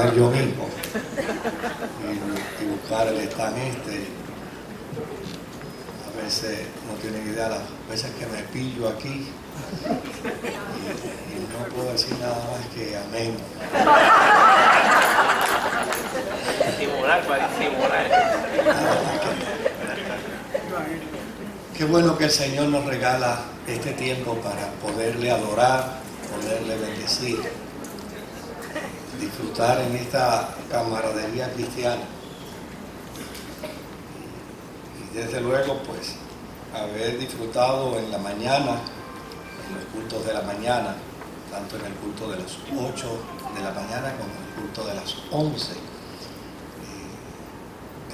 poner yo mismo y buscar el stand este. A veces no tienen idea, las veces que me pillo aquí y no puedo decir nada más que amén. Disimular, para disimular. Qué bueno que el Señor nos regala este tiempo para poderle adorar, poderle bendecir, disfrutar en esta camaradería cristiana. Y desde luego, pues, haber disfrutado en la mañana, en los cultos de la mañana, tanto en el culto de las 8 de la mañana como en el culto de las 11.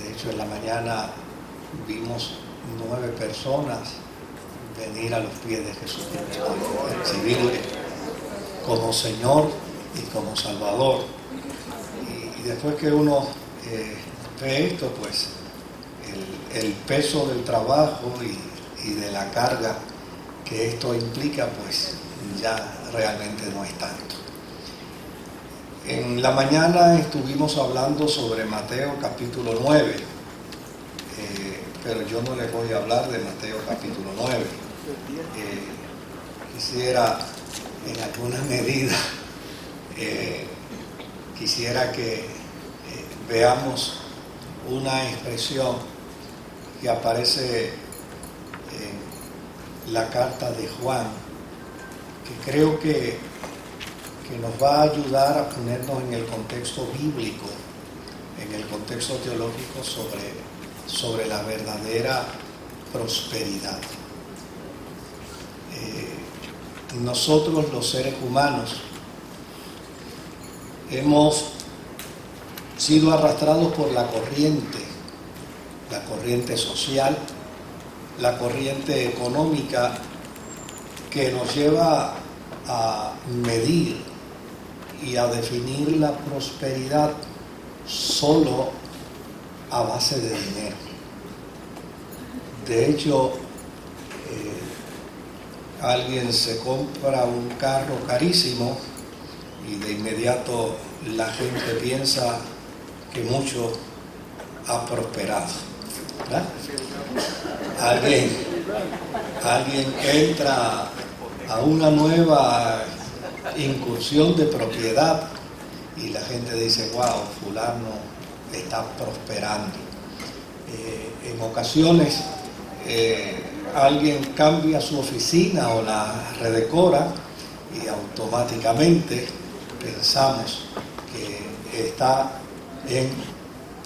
De hecho, en la mañana vimos 9 personas venir a los pies de Jesús, recibirle como Señor y como Salvador. Y después que uno ve esto, pues el peso del trabajo y de la carga que esto implica, pues ya realmente no es tanto. En la mañana estuvimos hablando sobre Mateo capítulo 9, pero yo no les voy a hablar de Mateo capítulo 9. Quisiera en alguna medida, quisiera que veamos una expresión que aparece en la carta de Juan, que creo que nos va a ayudar a ponernos en el contexto bíblico, en el contexto teológico sobre la verdadera prosperidad. Nosotros los seres humanos hemos sido arrastrados por la corriente social, la corriente económica que nos lleva a medir y a definir la prosperidad solo a base de dinero. De hecho, alguien se compra un carro carísimo y de inmediato la gente piensa que mucho ha prosperado, ¿verdad? Alguien entra a una nueva incursión de propiedad y la gente dice, wow, fulano está prosperando. En ocasiones alguien cambia su oficina o la redecora y automáticamente pensamos que está en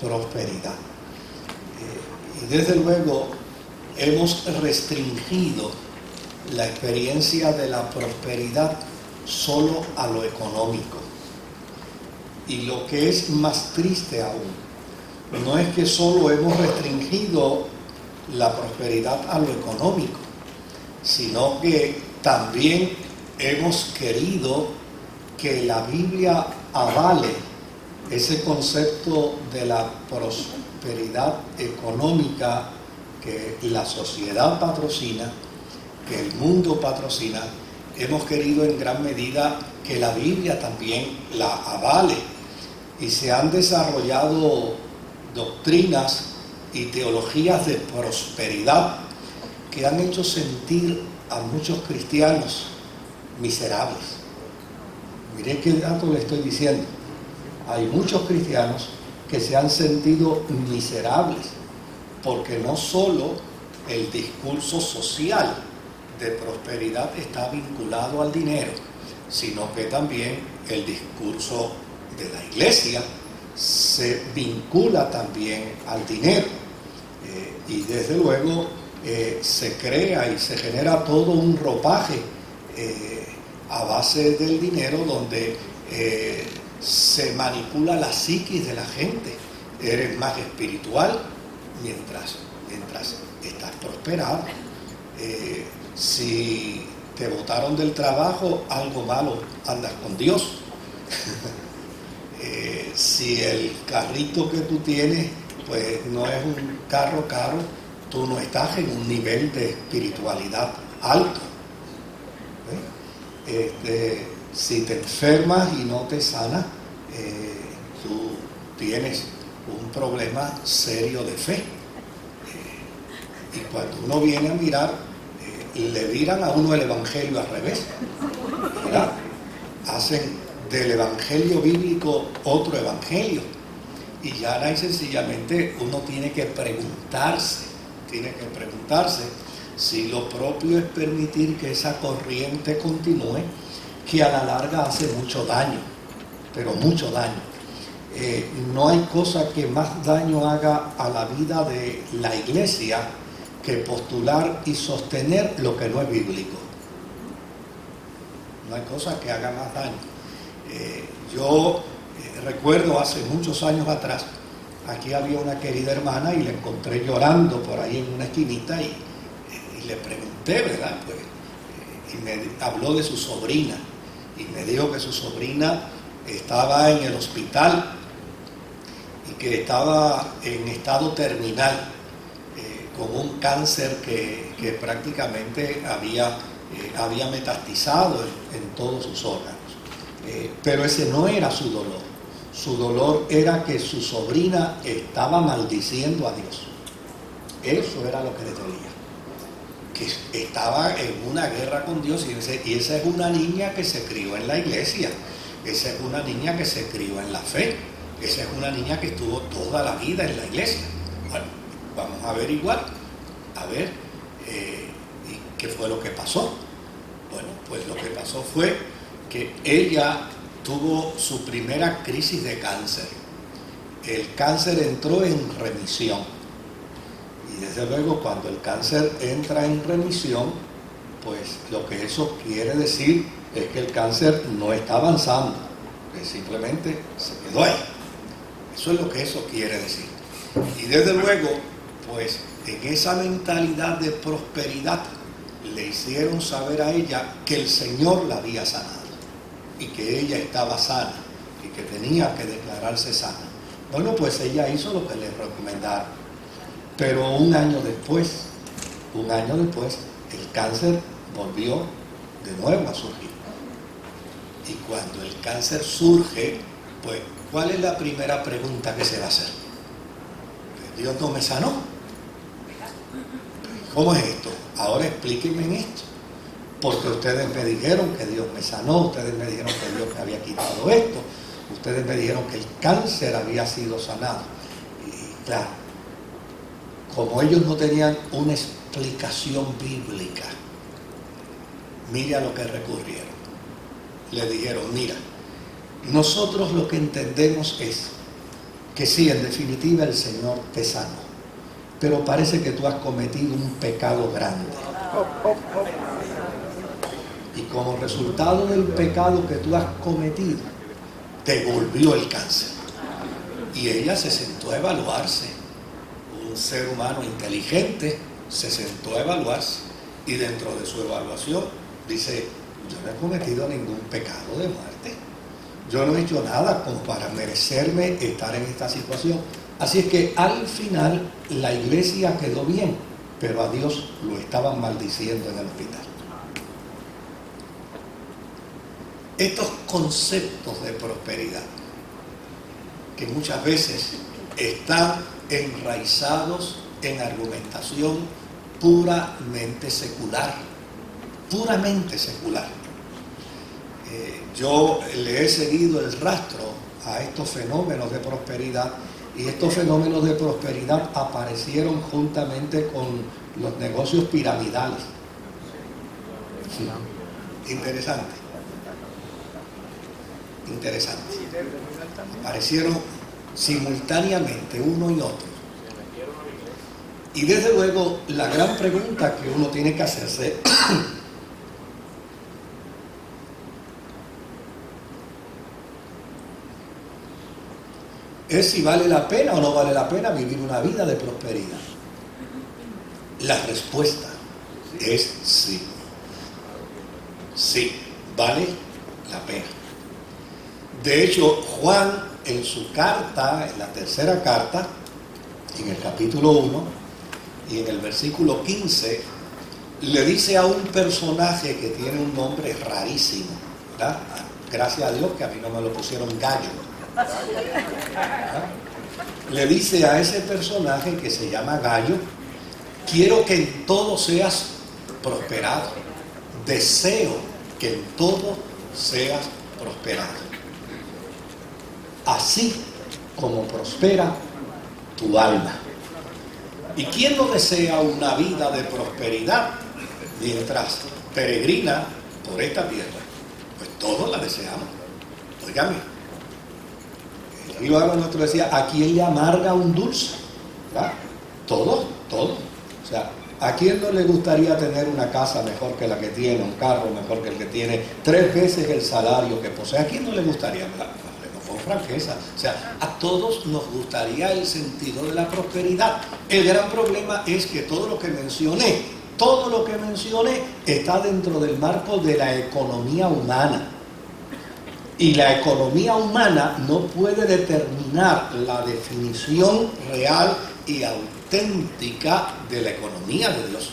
prosperidad. Y desde luego hemos restringido la experiencia de la prosperidad solo a lo económico. Y lo que es más triste aún, no es que solo hemos restringido la prosperidad a lo económico, sino que también hemos querido que la Biblia avale ese concepto de la prosperidad económica que la sociedad patrocina, que el mundo patrocina. Hemos querido en gran medida que la Biblia también la avale y se han desarrollado doctrinas y teologías de prosperidad que han hecho sentir a muchos cristianos miserables. Miré qué dato le estoy diciendo. Hay muchos cristianos que se han sentido miserables porque no solo el discurso social de prosperidad está vinculado al dinero, sino que también el discurso de la iglesia se vincula también al dinero. Y desde luego se crea y se genera todo un ropaje a base del dinero donde se manipula la psiquis de la gente. Eres más espiritual mientras estás prosperado. Si te botaron del trabajo, algo malo andas con Dios. Si el carrito que tú tienes pues no es un carro caro, tú no estás en un nivel de espiritualidad alto. Si te enfermas y no te sanas, tú tienes un problema serio de fe. Y cuando uno viene a mirar, le viran a uno el evangelio al revés, ¿verdad? Hacen del evangelio bíblico otro evangelio. Y ya y sencillamente uno tiene que preguntarse si lo propio es permitir que esa corriente continúe, que a la larga hace mucho daño, pero mucho daño. No hay cosa que más daño haga a la vida de la iglesia que postular y sostener lo que no es bíblico. No hay cosa que haga más daño. Yo recuerdo hace muchos años atrás, aquí había una querida hermana y la encontré llorando por ahí en una esquinita y le pregunté, ¿verdad? Pues, y me habló de su sobrina y me dijo que su sobrina estaba en el hospital y que estaba en estado terminal con un cáncer que prácticamente había metastizado en todos sus órganos. Pero ese no era su dolor. Su dolor era que su sobrina estaba maldiciendo a Dios. Eso era lo que le dolía. Que estaba en una guerra con Dios, y esa es una niña que se crió en la iglesia. Esa es una niña que se crió en la fe. Esa es una niña que estuvo toda la vida en la iglesia. Bueno, vamos a averiguar, ¿y qué fue lo que pasó? Bueno, pues lo que pasó fue que ella tuvo su primera crisis de cáncer. El cáncer entró en remisión. Y desde luego cuando el cáncer entra en remisión, pues lo que eso quiere decir es que el cáncer no está avanzando, que simplemente se quedó ahí. Eso es lo que eso quiere decir. Y desde luego, pues en esa mentalidad de prosperidad le hicieron saber a ella que el Señor la había sanado y que ella estaba sana y que tenía que declararse sana. Bueno, pues ella hizo lo que le recomendaron. Pero un año después, el cáncer volvió de nuevo a surgir. Y cuando el cáncer surge, pues, ¿cuál es la primera pregunta que se va a hacer? ¿Dios no me sanó? ¿Cómo es esto? Ahora explíquenme en esto. Porque ustedes me dijeron que Dios me sanó, ustedes me dijeron que Dios me había quitado esto, ustedes me dijeron que el cáncer había sido sanado. Y claro, como ellos no tenían una explicación bíblica, mira lo que recurrieron. Le dijeron, mira, nosotros lo que entendemos es que sí, en definitiva el Señor te sanó, pero parece que tú has cometido un pecado grande. Y como resultado del pecado que tú has cometido, te volvió el cáncer. Y ella se sentó a evaluarse. Un ser humano inteligente se sentó a evaluarse. Y dentro de su evaluación dice, yo no he cometido ningún pecado de muerte. Yo no he hecho nada como para merecerme estar en esta situación. Así es que al final la iglesia quedó bien, pero a Dios lo estaban maldiciendo en el hospital. Estos conceptos de prosperidad, que muchas veces están enraizados en argumentación puramente secular. Yo le he seguido el rastro a estos fenómenos de prosperidad, y estos fenómenos de prosperidad aparecieron juntamente con los negocios piramidales. Sí. Interesante. Aparecieron simultáneamente uno y otro. Y desde luego la gran pregunta que uno tiene que hacerse es si vale la pena o no vale la pena vivir una vida de prosperidad. La respuesta es sí. Sí, vale la pena. De hecho, Juan en su carta, en la tercera carta, en el capítulo 1 y en el versículo 15, le dice a un personaje que tiene un nombre rarísimo, ¿verdad? Gracias a Dios que a mí no me lo pusieron Gallo, Le dice a ese personaje que se llama Gallo: quiero que en todo seas prosperado. Deseo que en todo seas prosperado. Así como prospera tu alma. ¿Y quién no desea una vida de prosperidad mientras peregrina por esta tierra? Pues todos la deseamos. Óigame, el río Agua Nuestro decía: ¿a quién le amarga un dulce? ¿verdad? Todos. O sea, ¿a quién no le gustaría tener una casa mejor que la que tiene, un carro mejor que el que tiene, 3 veces el salario que posee? ¿A quién no le gustaría? Con franqueza, o sea, a todos nos gustaría el sentido de la prosperidad. El gran problema es que todo lo que mencioné está dentro del marco de la economía humana. Y la economía humana no puede determinar la definición real y auténtica de la economía de Dios.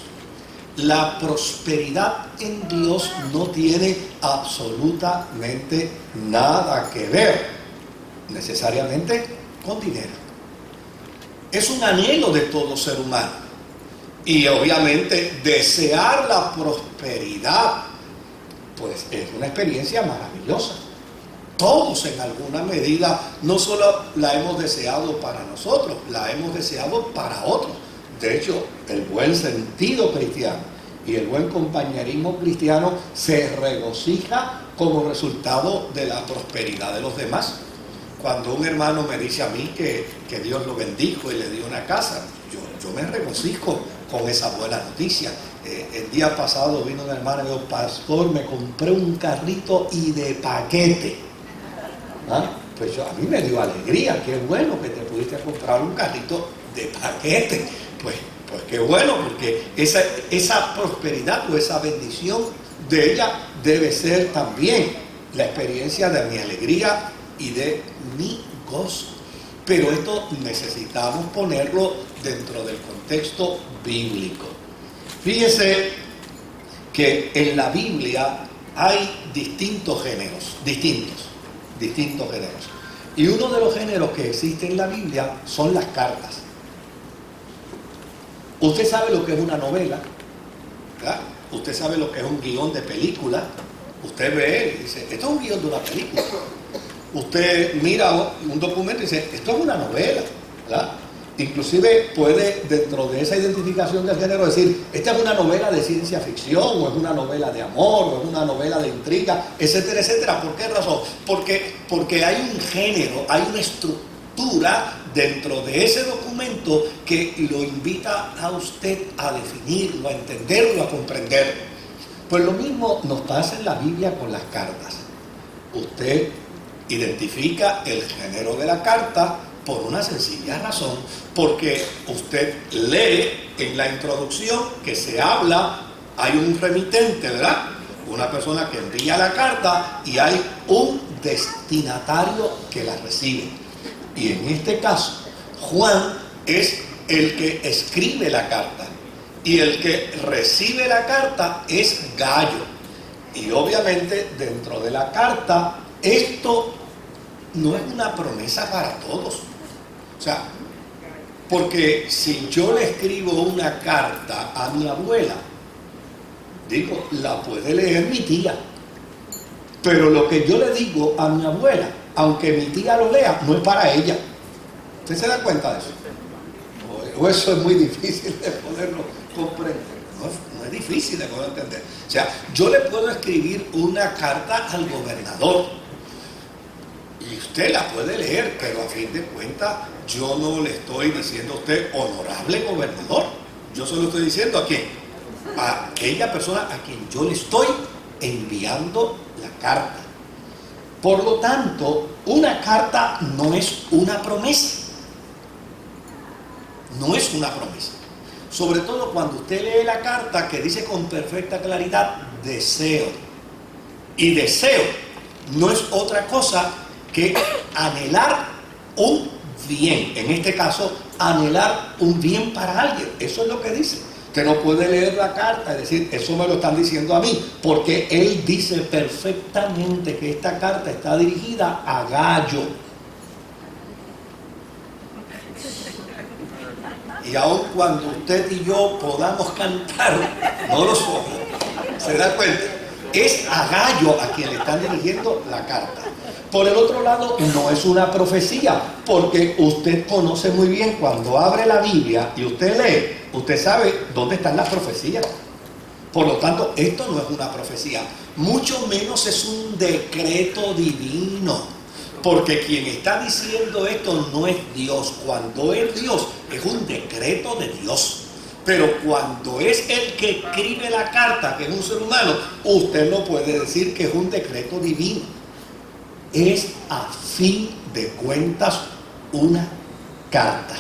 La prosperidad en Dios no tiene absolutamente nada que ver necesariamente con dinero. Es un anhelo de todo ser humano. Y obviamente desear la prosperidad, pues es una experiencia maravillosa. Todos en alguna medida no solo la hemos deseado para nosotros, la hemos deseado para otros. De hecho, el buen sentido cristiano y el buen compañerismo cristiano se regocija como resultado de la prosperidad de los demás. Cuando un hermano me dice a mí que Dios lo bendijo y le dio una casa, yo me regocijo con esa buena noticia. El día pasado vino una hermana y me dijo: pastor, me compré un carrito y de paquete. Pues a mí me dio alegría. Qué bueno que te pudiste comprar un carrito de paquete. Pues qué bueno, porque esa prosperidad o esa bendición de ella debe ser también la experiencia de mi alegría y de mi gozo. Pero esto necesitamos ponerlo dentro del contexto bíblico. Fíjese que en la Biblia hay distintos géneros. Y uno de los géneros que existe en la Biblia son las cartas. Usted sabe lo que es una novela, ¿verdad? Usted sabe lo que es un guión de película. Usted ve y dice: esto es un guión de una película. Usted mira un documento y dice: esto es una novela, ¿verdad? Inclusive puede, dentro de esa identificación del género, decir: esta es una novela de ciencia ficción, o es una novela de amor, o es una novela de intriga, etcétera, etcétera. ¿Por qué razón? Porque hay un género, hay una estructura dentro de ese documento que lo invita a usted a definirlo, a entenderlo, a comprender. Pues lo mismo nos pasa en la Biblia con las cartas. Usted identifica el género de la carta por una sencilla razón, porque usted lee en la introducción que se habla, hay un remitente, ¿verdad? Una persona que envía la carta y hay un destinatario que la recibe. Y en este caso, Juan es el que escribe la carta y el que recibe la carta es Gallo. Y obviamente dentro de la carta esto no es una promesa para todos. O sea, porque si yo le escribo una carta a mi abuela, digo, la puede leer mi tía. Pero lo que yo le digo a mi abuela, aunque mi tía lo lea, no es para ella. ¿Usted se da cuenta de eso? O eso es muy difícil de poderlo comprender. No es difícil de poder entender. O sea, yo le puedo escribir una carta al gobernador y usted la puede leer, pero a fin de cuentas yo no le estoy diciendo a usted honorable gobernador. Yo solo estoy diciendo a quién, a aquella persona a quien yo le estoy enviando la carta. Por lo tanto, una carta no es una promesa. No es una promesa. Sobre todo cuando usted lee la carta que dice con perfecta claridad: deseo. Y deseo no es otra cosa que anhelar un bien. En este caso, anhelar un bien para alguien. Eso es lo que dice. Usted no puede leer la carta y decir: eso me lo están diciendo a mí, porque él dice perfectamente que esta carta está dirigida a Gallo. Y aun cuando usted y yo podamos cantar, no lo somos. ¿Se da cuenta? Es a Gayo a quien le están dirigiendo la carta. Por el otro lado, no es una profecía, porque usted conoce muy bien cuando abre la Biblia y usted lee, usted sabe dónde están las profecías. Por lo tanto, esto no es una profecía, mucho menos es un decreto divino, porque quien está diciendo esto no es Dios. Cuando es Dios, es un decreto de Dios. Pero cuando es el que escribe la carta, que es un ser humano, usted no puede decir que es un decreto divino. Es a fin de cuentas una carta.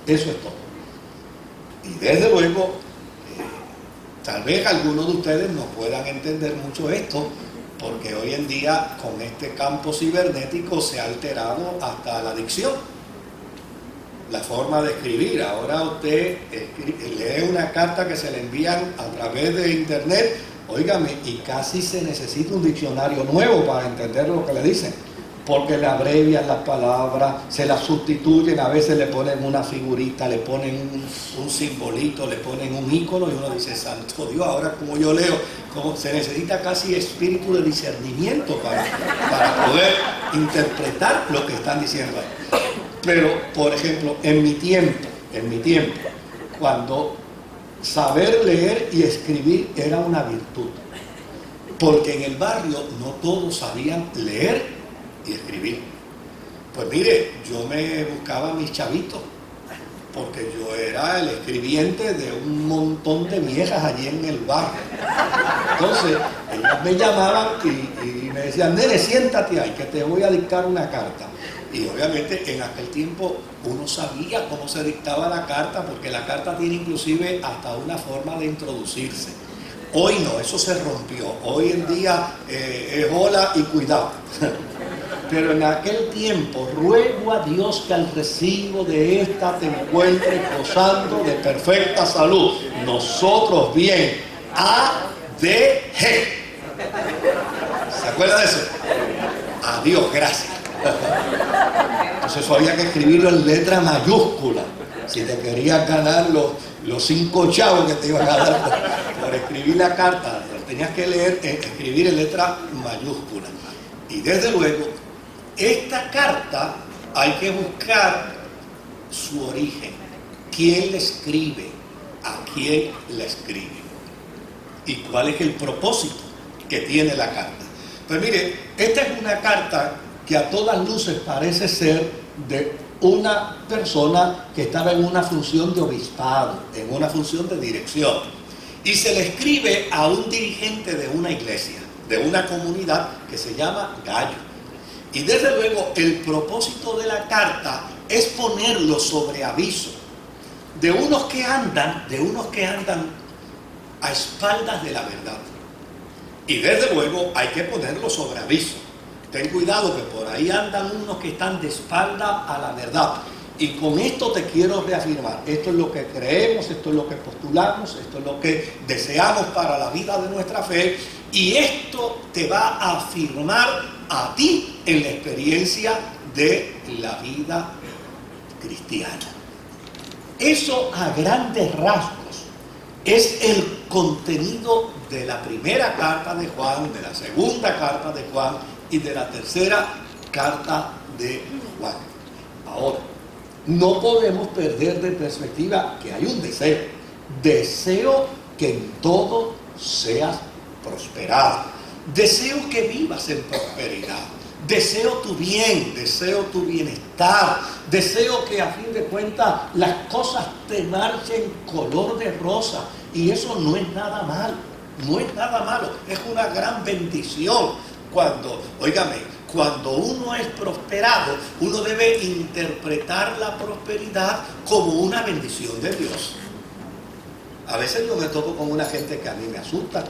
Eso es todo. Y desde luego, tal vez algunos de ustedes no puedan entender mucho esto, porque hoy en día con este campo cibernético se ha alterado hasta la dicción, la forma de escribir. Ahora usted lee una carta que se le envían a través de internet, óigame, y casi se necesita un diccionario nuevo para entender lo que le dicen, porque le abrevian las palabras, se las sustituyen, a veces le ponen una figurita, le ponen un simbolito, le ponen un ícono, y uno dice, santo Dios, ahora como yo leo, como se necesita casi espíritu de discernimiento para poder interpretar lo que están diciendo ahí. Pero, por ejemplo, en mi tiempo, cuando saber leer y escribir era una virtud, porque en el barrio no todos sabían leer y escribir. Pues mire, yo me buscaba a mis chavitos, porque yo era el escribiente de un montón de viejas allí en el barrio. Entonces, ellas me llamaban y me decían, nene, siéntate ahí, que te voy a dictar una carta. Y obviamente en aquel tiempo uno sabía cómo se dictaba la carta, porque la carta tiene inclusive hasta una forma de introducirse. Hoy no, eso se rompió. Hoy en día es hola y cuidado. Pero en aquel tiempo, ruego a Dios que al recibo de esta te encuentres gozando de perfecta salud. Nosotros bien. A, D, G. ¿Se acuerda de eso? Adiós, gracias. Entonces eso había que escribirlo en letra mayúscula. Si te querías ganar los 5 chavos que te iban a dar por escribir la carta, tenías que escribir en letra mayúscula. Y desde luego, esta carta hay que buscar su origen. ¿Quién la escribe? ¿A quién la escribe? ¿Y cuál es el propósito que tiene la carta? Pues mire, esta es una carta que a todas luces parece ser de una persona que estaba en una función de obispado, en una función de dirección. Y se le escribe a un dirigente de una iglesia, de una comunidad que se llama Gayo. Y desde luego el propósito de la carta es ponerlo sobre aviso de unos que andan a espaldas de la verdad. Y desde luego hay que ponerlo sobre aviso. Ten cuidado que por ahí andan unos que están de espalda a la verdad. Y con esto te quiero reafirmar, esto es lo que creemos, esto es lo que postulamos, esto es lo que deseamos para la vida de nuestra fe, y esto te va a afirmar a ti en la experiencia de la vida cristiana. Eso a grandes rasgos es el contenido de la primera carta de Juan, de la segunda carta de Juan y de la tercera carta de Juan. Ahora, no podemos perder de perspectiva que hay un deseo que en todo seas prosperado, deseo que vivas en prosperidad, deseo tu bien, deseo tu bienestar, deseo que a fin de cuentas las cosas te marchen color de rosa, y eso no es nada malo, no es nada malo, es una gran bendición cuando uno es prosperado, uno debe interpretar la prosperidad como una bendición de Dios. A veces yo me topo con una gente que a mí me asusta.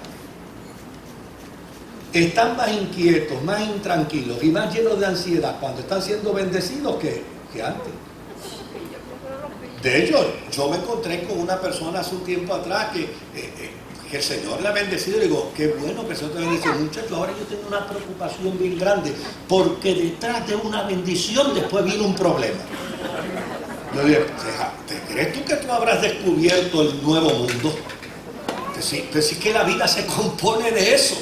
Están más inquietos, más intranquilos y más llenos de ansiedad cuando están siendo bendecidos que antes. De hecho, yo me encontré con una persona hace un tiempo atrás que el Señor le ha bendecido, y digo, qué bueno que el Señor te bendice, muchacho. Ahora yo tengo una preocupación bien grande, porque detrás de una bendición después viene un problema. Yo dije, ¿te crees tú que tú habrás descubierto el nuevo mundo? Pues sí que la vida se compone de eso.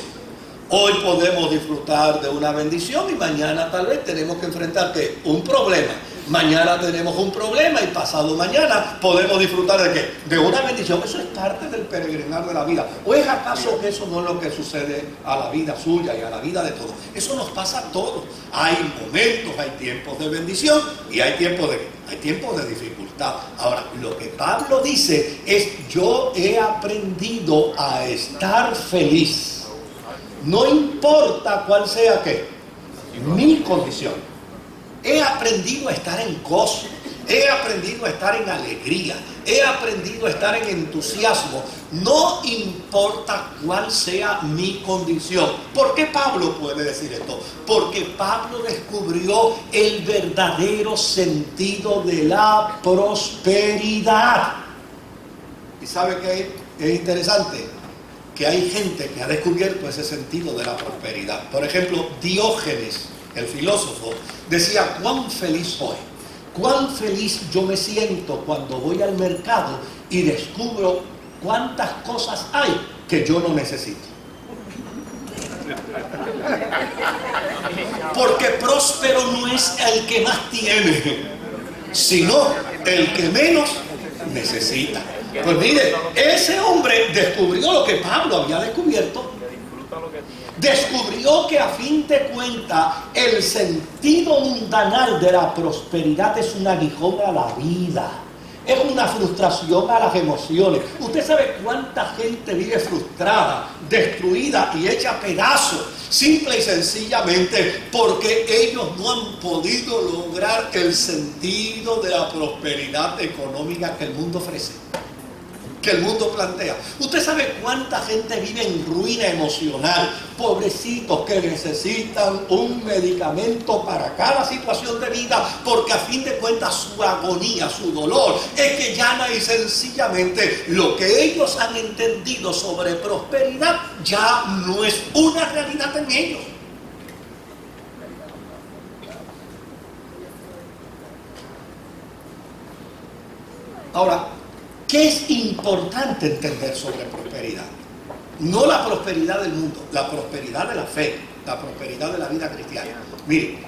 Hoy podemos disfrutar de una bendición y mañana tal vez tenemos que enfrentar ¿qué? Un problema. Mañana tenemos un problema y pasado mañana podemos disfrutar ¿de qué? De una bendición. Eso es parte del peregrinar de la vida. ¿O es acaso que eso no es lo que sucede a la vida suya y a la vida de todos? Eso nos pasa a todos. Hay momentos, hay tiempos de bendición y hay tiempos de dificultad. Ahora, lo que Pablo dice es: yo he aprendido a estar feliz. No importa cuál sea ¿qué? Mi condición. He aprendido a estar en gozo, he aprendido a estar en alegría, he aprendido a estar en entusiasmo. No importa cuál sea mi condición. ¿Por qué Pablo puede decir esto? Porque Pablo descubrió el verdadero sentido de la prosperidad. ¿Y sabe qué es interesante? Que hay gente que ha descubierto ese sentido de la prosperidad. Por ejemplo, Diógenes, el filósofo, decía: cuán feliz soy, cuán feliz yo me siento cuando voy al mercado y descubro cuántas cosas hay que yo no necesito. Porque próspero no es el que más tiene, sino el que menos necesita. Pues mire, ese hombre descubrió lo que Pablo había descubierto. Descubrió que a fin de cuentas el sentido mundanal de la prosperidad es un aguijón a la vida, es una frustración a las emociones. Usted sabe cuánta gente vive frustrada, destruida y hecha a pedazos, simple y sencillamente porque ellos no han podido lograr el sentido de la prosperidad económica que el mundo ofrece, que el mundo plantea. Usted sabe cuánta gente vive en ruina emocional, pobrecitos que necesitan un medicamento para cada situación de vida, porque a fin de cuentas su agonía, su dolor, es que llana y sencillamente lo que ellos han entendido sobre prosperidad ya no es una realidad en ellos. Ahora, ¿qué es importante entender sobre prosperidad? No la prosperidad del mundo, la prosperidad de la fe, la prosperidad de la vida cristiana. Mire,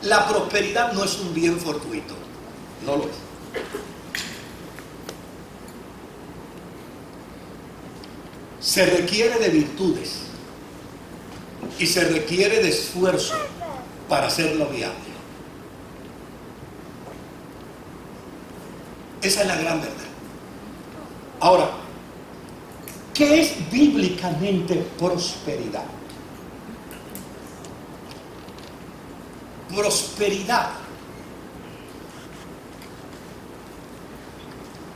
la prosperidad no es un bien fortuito, no lo es. Se requiere de virtudes y se requiere de esfuerzo para hacerlo viable. Esa es la gran verdad. Ahora, ¿qué es bíblicamente prosperidad? Prosperidad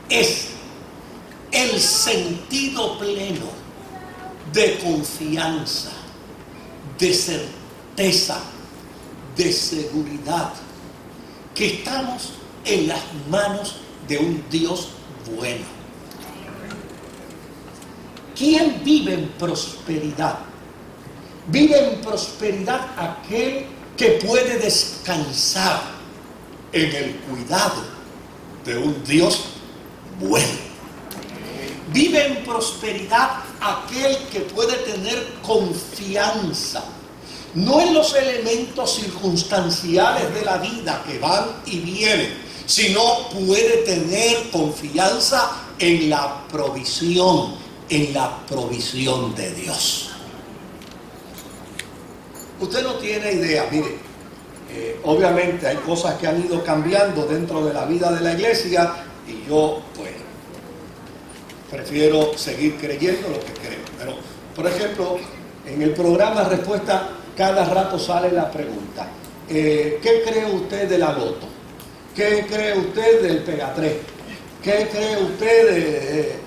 es el sentido pleno de confianza, de certeza, de seguridad, que estamos en las manos de un Dios bueno. ¿Quién vive en prosperidad? Vive en prosperidad aquel que puede descansar en el cuidado de un Dios bueno. Vive en prosperidad aquel que puede tener confianza, no en los elementos circunstanciales de la vida que van y vienen, sino puede tener confianza en la provisión de Dios. Usted no tiene idea, mire, obviamente hay cosas que han ido cambiando dentro de la vida de la iglesia y yo pues prefiero seguir creyendo lo que creo. Pero, por ejemplo, en el programa Respuesta cada rato sale la pregunta: ¿qué cree usted de la loto? ¿Qué cree usted del Pega 3? ¿Qué cree usted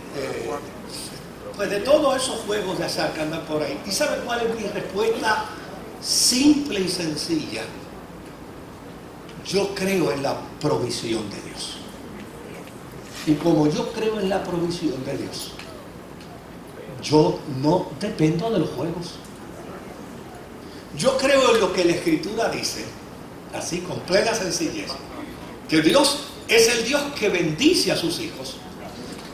pues de todos esos juegos de azar que andan por ahí? ¿Y sabe cuál es mi respuesta? Simple y sencilla: yo creo en la provisión de Dios. Y como yo creo en la provisión de Dios, yo no dependo de los juegos. Yo creo en lo que la Escritura dice, así con plena sencillez, que Dios es el Dios que bendice a sus hijos,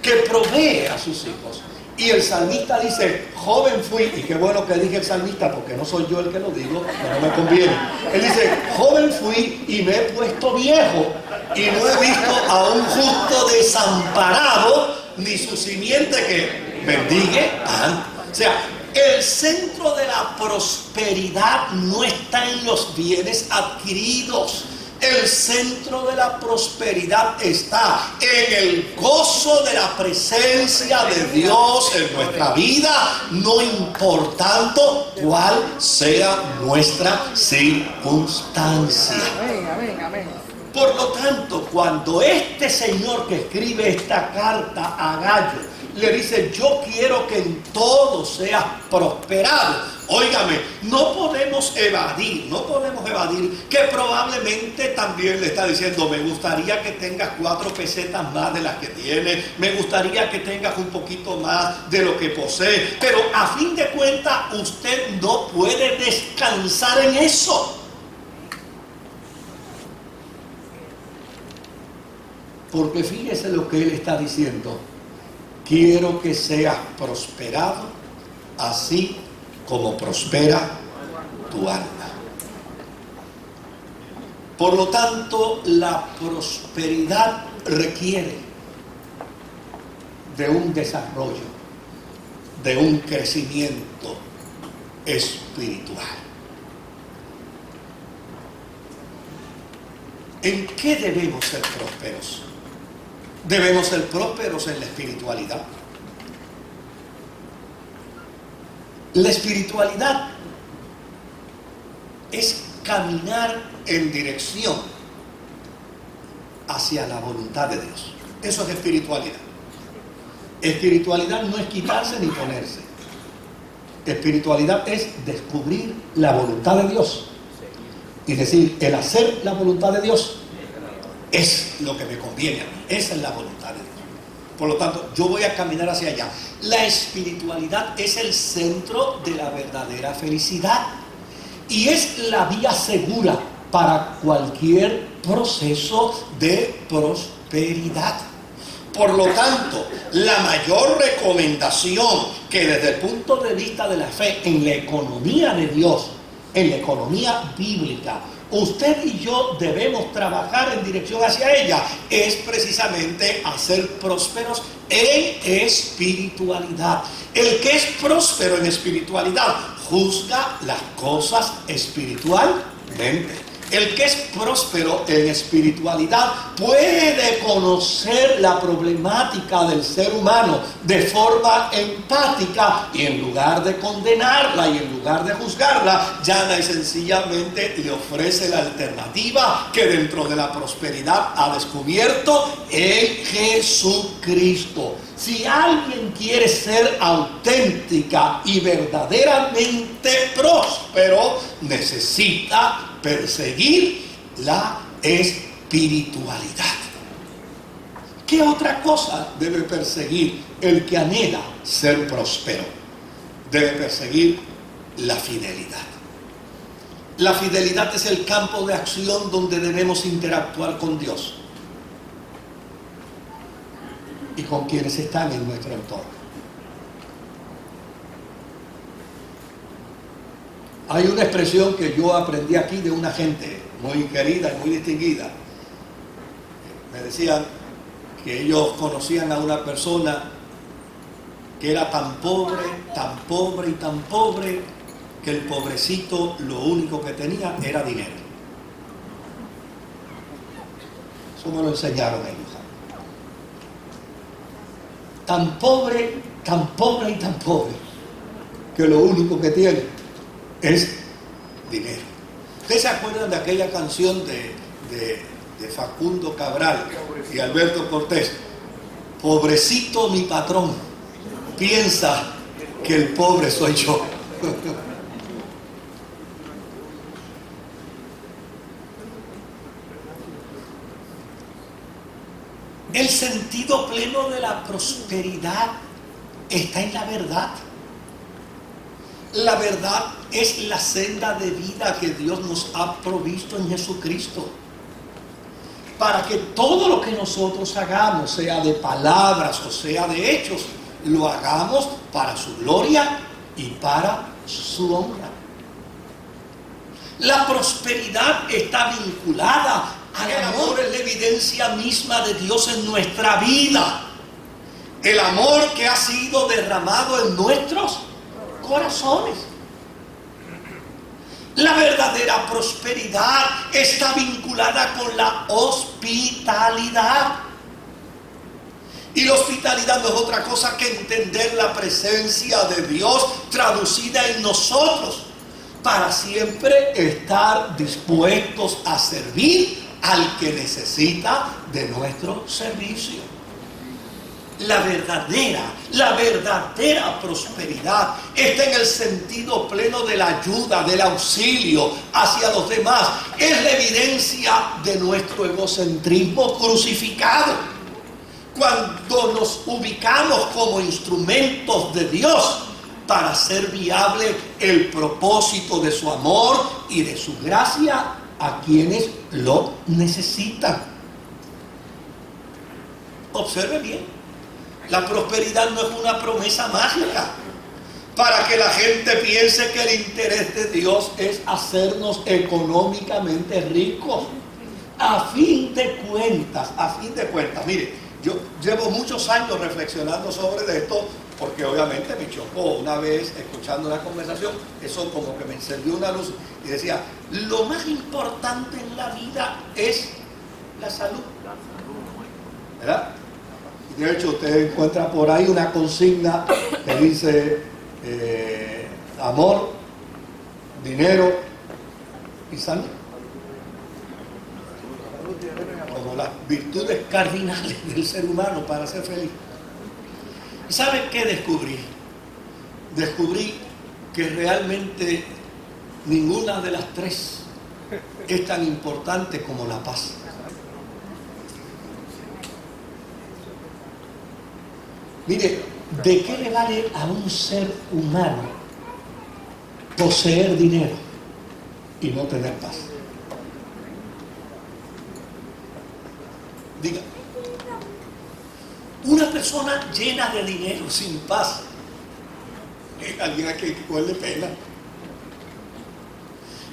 que provee a sus hijos. Y el salmista dice, joven fui, y qué bueno que dije el salmista, porque no soy yo el que lo digo, pero no me conviene. Él dice, joven fui y me he puesto viejo, y no he visto a un justo desamparado, ni su simiente que mendigue pan. O sea, el centro de la prosperidad no está en los bienes adquiridos. El centro de la prosperidad está en el gozo de la presencia de Dios en nuestra vida, no importando cuál sea nuestra circunstancia. Por lo tanto, cuando este señor que escribe esta carta a Gallo le dice, yo quiero que en todo seas prosperado. Óigame, no podemos evadir que probablemente también le está diciendo, me gustaría que tengas 4 pesetas más de las que tienes, me gustaría que tengas un poquito más de lo que posee, pero a fin de cuentas usted no puede descansar en eso. Porque fíjese lo que él está diciendo. Quiero que seas prosperado, así como prospera tu alma. Por lo tanto, la prosperidad requiere de un desarrollo, de un crecimiento espiritual. ¿En qué debemos ser prósperos? Debemos ser prósperos en la espiritualidad. La espiritualidad es caminar en dirección hacia la voluntad de Dios. Eso es espiritualidad. Espiritualidad no es quitarse ni ponerse. Espiritualidad es descubrir la voluntad de Dios y decir, el hacer la voluntad de Dios es lo que me conviene a mí. Esa es la voluntad de Dios. Por lo tanto, yo voy a caminar hacia allá. La espiritualidad es el centro de la verdadera felicidad y es la vía segura para cualquier proceso de prosperidad. Por lo tanto, la mayor recomendación que desde el punto de vista de la fe en la economía de Dios, en la economía bíblica, usted y yo debemos trabajar en dirección hacia ella, es precisamente a ser prósperos en espiritualidad. El que es próspero en espiritualidad juzga las cosas espiritualmente. El que es próspero en espiritualidad puede conocer la problemática del ser humano de forma empática y en lugar de condenarla y en lugar de juzgarla, llana y sencillamente le ofrece la alternativa que dentro de la prosperidad ha descubierto en Jesucristo. Si alguien quiere ser auténtica y verdaderamente próspero, necesita perseguir la espiritualidad. ¿Qué otra cosa debe perseguir el que anhela ser próspero? Debe perseguir la fidelidad. La fidelidad es el campo de acción donde debemos interactuar con Dios y con quienes están en nuestro entorno. Hay una expresión que yo aprendí aquí de una gente muy querida y muy distinguida. Me decían que ellos conocían a una persona que era tan pobre y tan pobre que el pobrecito lo único que tenía era dinero. Eso me lo enseñaron ellos. Tan pobre y tan pobre que lo único que tiene es dinero. ¿Ustedes se acuerdan de aquella canción de Facundo Cabral y Alberto Cortés? Pobrecito mi patrón, piensa que el pobre soy yo. El sentido pleno de la prosperidad está en la verdad. La verdad es la senda de vida que Dios nos ha provisto en Jesucristo. para que todo lo que nosotros hagamos, sea de palabras o sea de hechos, lo hagamos para su gloria y para su honra. La prosperidad está vinculada al amor, es la evidencia misma de Dios en nuestra vida. El amor que ha sido derramado en nuestros corazones. La verdadera prosperidad está vinculada con la hospitalidad. Y la hospitalidad no es otra cosa que entender la presencia de Dios traducida en nosotros, para siempre estar dispuestos a servir al que necesita de nuestro servicio. La verdadera prosperidad está en el sentido pleno de la ayuda, del auxilio hacia los demás. Es la evidencia de nuestro egocentrismo crucificado. Cuando nos ubicamos como instrumentos de Dios para hacer viable el propósito de su amor y de su gracia a quienes lo necesitan. Observe bien. La prosperidad no es una promesa mágica para que la gente piense que el interés de Dios es hacernos económicamente ricos. A fin de cuentas, mire, yo llevo muchos años reflexionando sobre esto, porque obviamente me chocó una vez escuchando la conversación, eso como que me encendió una luz y decía, lo más importante en la vida es la salud, ¿verdad? De hecho, usted encuentra por ahí una consigna que dice amor, dinero y salud, como las virtudes cardinales del ser humano para ser feliz. ¿Y sabe qué descubrí? Descubrí que realmente ninguna de las tres es tan importante como la paz. Mire, ¿de qué le vale a un ser humano poseer dinero y no tener paz? Diga, una persona llena de dinero sin paz es alguien a quien huele pena.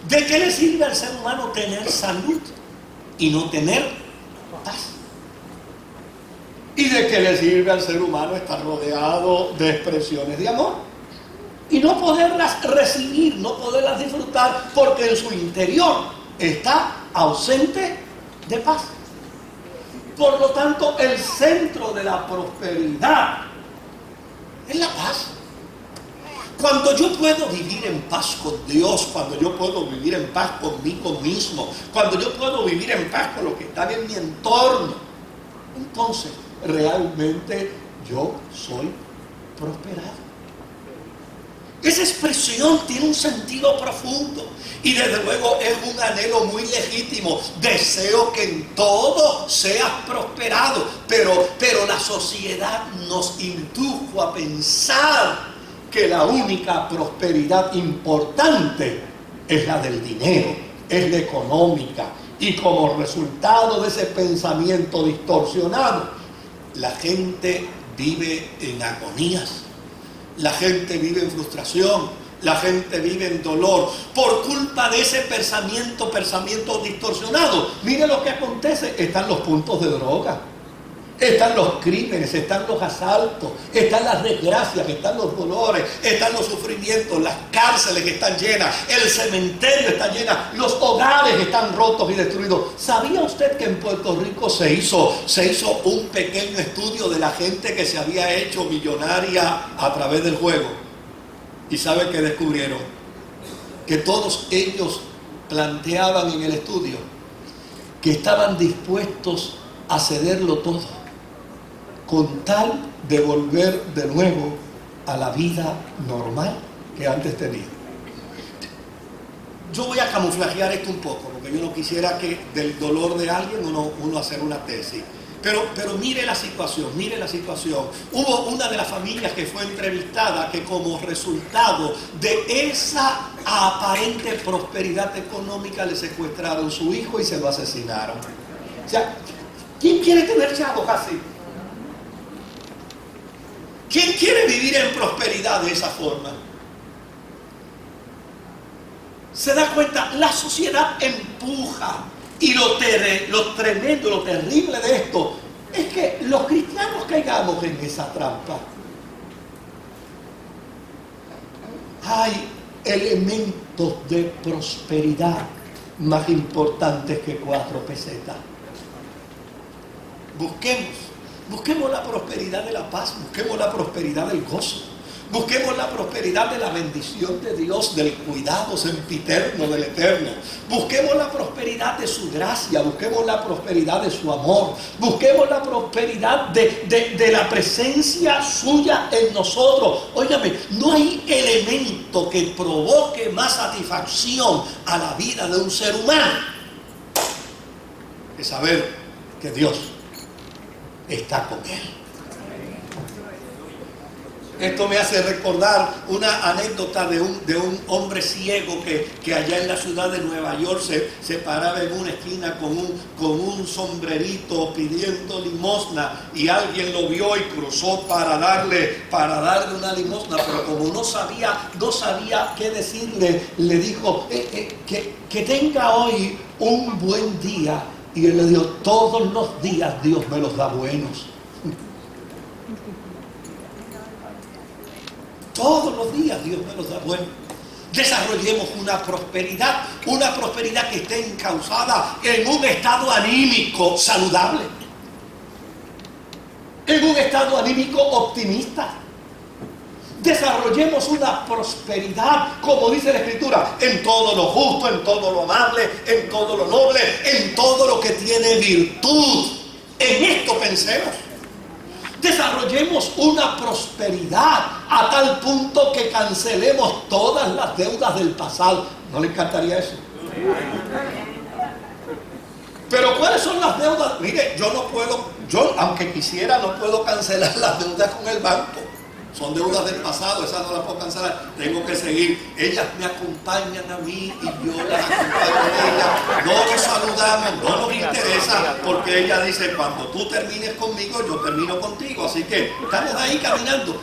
¿De qué le sirve al ser humano tener salud y no tener paz? ¿Y de qué le sirve al ser humano estar rodeado de expresiones de amor y no poderlas recibir, no poderlas disfrutar, porque en su interior está ausente de paz? Por lo tanto, el centro de la prosperidad es la paz. Cuando yo puedo vivir en paz con Dios, cuando yo puedo vivir en paz conmigo mismo, cuando yo puedo vivir en paz con lo que está en mi entorno, entonces realmente yo soy prosperado. Esa expresión tiene un sentido profundo y desde luego es un anhelo muy legítimo. Deseo que en todo seas prosperado, pero la sociedad nos indujo a pensar que la única prosperidad importante es la del dinero, es la económica, y como resultado de ese pensamiento distorsionado, la gente vive en agonías, la gente vive en frustración, la gente vive en dolor por culpa de ese pensamiento distorsionado. Mire lo que acontece: están los puntos de droga, están los crímenes, están los asaltos, están las desgracias, están los dolores, están los sufrimientos, las cárceles que están llenas, el cementerio está lleno, los hogares están rotos y destruidos. ¿Sabía usted que en Puerto Rico se hizo un pequeño estudio de la gente que se había hecho millonaria a través del juego? ¿Y sabe qué descubrieron? Que todos ellos planteaban en el estudio que estaban dispuestos a cederlo todo con tal de volver de nuevo a la vida normal que antes tenía. Yo voy a camuflajear esto un poco, porque yo no quisiera que del dolor de alguien uno hacer una tesis. Pero mire la situación. Hubo una de las familias que fue entrevistada que, como resultado de esa aparente prosperidad económica, le secuestraron su hijo y se lo asesinaron. O sea, ¿quién quiere tener chavos así? ¿Quién quiere vivir en prosperidad de esa forma? Se da cuenta, la sociedad empuja. Y lo tremendo, lo terrible de esto es que los cristianos caigamos en esa trampa. Hay elementos de prosperidad más importantes que 4 pesetas. Busquemos la prosperidad de la paz, busquemos la prosperidad del gozo, busquemos la prosperidad de la bendición de Dios, del cuidado sempiterno del Eterno. Busquemos la prosperidad de su gracia, busquemos la prosperidad de su amor, busquemos la prosperidad de la presencia suya en nosotros. Óigame, no hay elemento que provoque más satisfacción a la vida de un ser humano que saber que Dios está con él. Esto me hace recordar una anécdota de un hombre ciego que allá en la ciudad de Nueva York se paraba en una esquina con un sombrerito pidiendo limosna, y alguien lo vio y cruzó para darle una limosna, pero como no sabía qué decirle, le dijo que tenga hoy un buen día. Y él le dijo: todos los días Dios me los da buenos. Todos los días Dios me los da buenos. Desarrollemos una prosperidad que esté encauzada en un estado anímico saludable, en un estado anímico optimista. Desarrollemos una prosperidad, como dice la Escritura, en todo lo justo, en todo lo amable, en todo lo noble, en todo lo que tiene virtud. En esto pensemos. Desarrollemos una prosperidad a tal punto que cancelemos todas las deudas del pasado. ¿No le encantaría eso? Pero ¿cuáles son las deudas? Mire, yo aunque quisiera, no puedo cancelar las deudas con el banco. Son deudas del pasado, esas no las puedo cancelar. Tengo que seguir. Ellas me acompañan a mí y yo las acompaño a ellas. No nos saludamos, no nos interesa, porque ella dice: cuando tú termines conmigo, yo termino contigo. Así que estamos ahí caminando.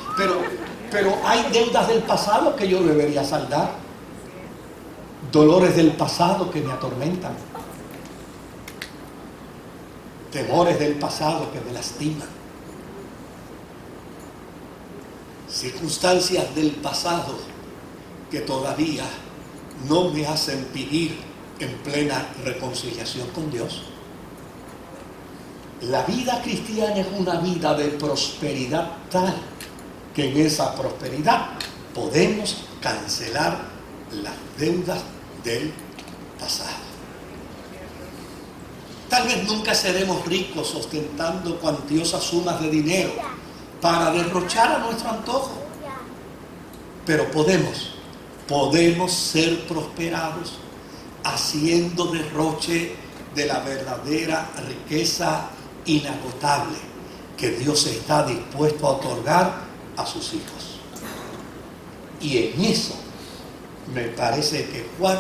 Pero hay deudas del pasado que yo debería saldar. Dolores del pasado que me atormentan. Temores del pasado que me lastiman. Circunstancias del pasado que todavía no me hacen vivir en plena reconciliación con Dios. La vida cristiana es una vida de prosperidad tal que en esa prosperidad podemos cancelar las deudas del pasado. Tal vez nunca seremos ricos ostentando cuantiosas sumas de dinero para derrochar a nuestro antojo, pero podemos ser prosperados haciendo derroche de la verdadera riqueza inagotable que Dios está dispuesto a otorgar a sus hijos. Y en eso me parece que Juan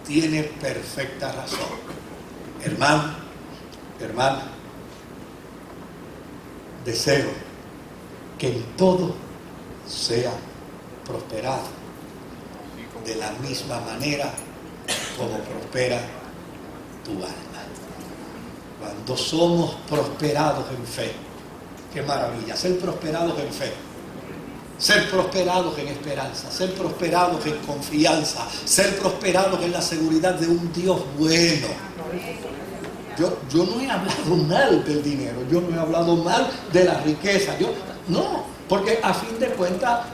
tiene perfecta razón. Hermano, hermana, deseo que en todo sea prosperado de la misma manera como prospera tu alma. Cuando somos prosperados en fe, qué maravilla, ser prosperados en fe, ser prosperados en esperanza, ser prosperados en confianza, ser prosperados en la seguridad de un Dios bueno. Yo no he hablado mal del dinero, yo no he hablado mal de la riqueza, no, porque a fin de cuentas,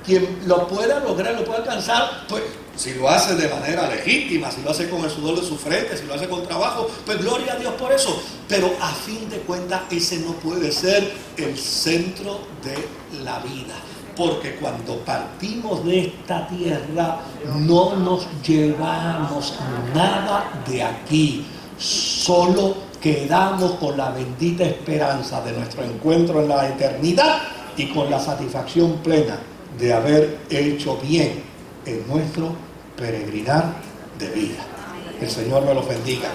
quien lo pueda lograr, lo pueda alcanzar, pues si lo hace de manera legítima, si lo hace con el sudor de su frente, si lo hace con trabajo, pues gloria a Dios por eso. Pero a fin de cuentas, ese no puede ser el centro de la vida. Porque cuando partimos de esta tierra, no nos llevamos nada de aquí. Solo quedamos con la bendita esperanza de nuestro encuentro en la eternidad y con la satisfacción plena de haber hecho bien en nuestro peregrinar de vida. El Señor me los bendiga.